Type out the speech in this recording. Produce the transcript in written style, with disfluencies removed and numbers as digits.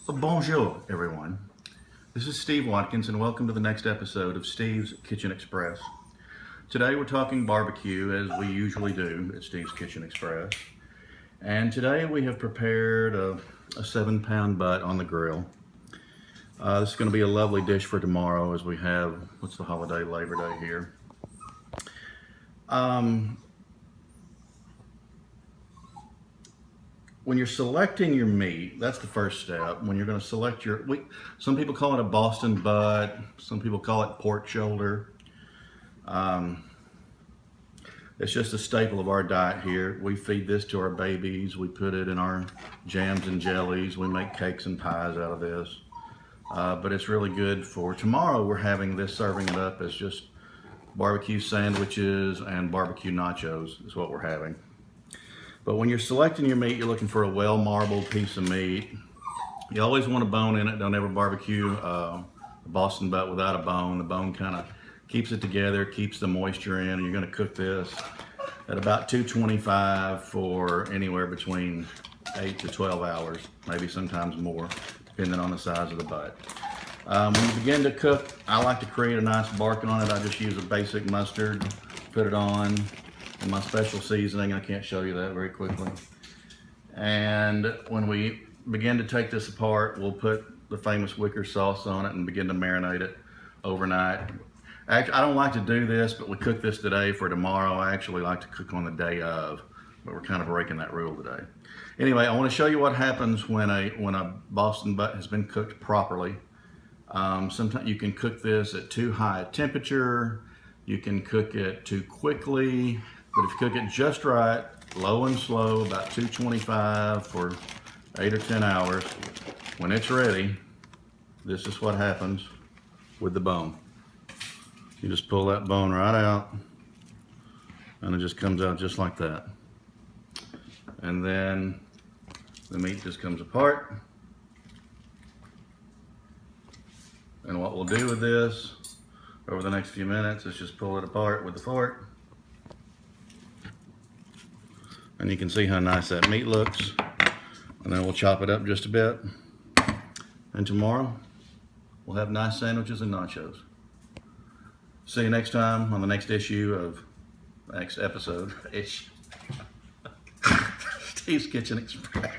Bonjour, everyone. This is Steve Watkins, and welcome to the next episode of Steve's Kitchen Express. Today we're talking barbecue, as we usually do at Steve's Kitchen Express. And today we have prepared a 7-pound butt on the grill. This is going to be a lovely dish for tomorrow, as we have, what's the holiday, Labor Day here. When you're selecting your meat, that's the first step. When you're going to select some people call it a Boston butt, some people call it pork shoulder. It's just a staple of our diet here. We feed this to our babies. We put it in our jams and jellies. We make cakes and pies out of this. But it's really good for tomorrow. We're having this, serving it up as just barbecue sandwiches and barbecue nachos is what we're having. But when you're selecting your meat, you're looking for a well-marbled piece of meat. You always want a bone in it. Don't ever barbecue a Boston butt without a bone. The bone kind of keeps it together, keeps the moisture in. And you're going to cook this at about 225 for anywhere between 8 to 12 hours, maybe sometimes more, depending on the size of the butt. When you begin to cook, I like to create a nice bark on it. I just use a basic mustard, put it on. And my special seasoning, I can't show you that very quickly. And when we begin to take this apart, we'll put the famous Wicker sauce on it and begin to marinate it overnight. Actually, I don't like to do this, but we cook this today for tomorrow. I actually like to cook on the day of, but we're kind of breaking that rule today. Anyway, I want to show you what happens when a Boston butt has been cooked properly. Sometimes you can cook this at too high a temperature. You can cook it too quickly. But if you cook it just right, low and slow, about 225 for 8 or 10 hours, when it's ready, this is what happens with the bone. You just pull that bone right out, and it just comes out just like that. And then the meat just comes apart. And what we'll do with this over the next few minutes is just pull it apart with the fork. And you can see how nice that meat looks. And then we'll chop it up just a bit. And tomorrow, we'll have nice sandwiches and nachos. See you next time on the next episode. Steve's Kitchen Express.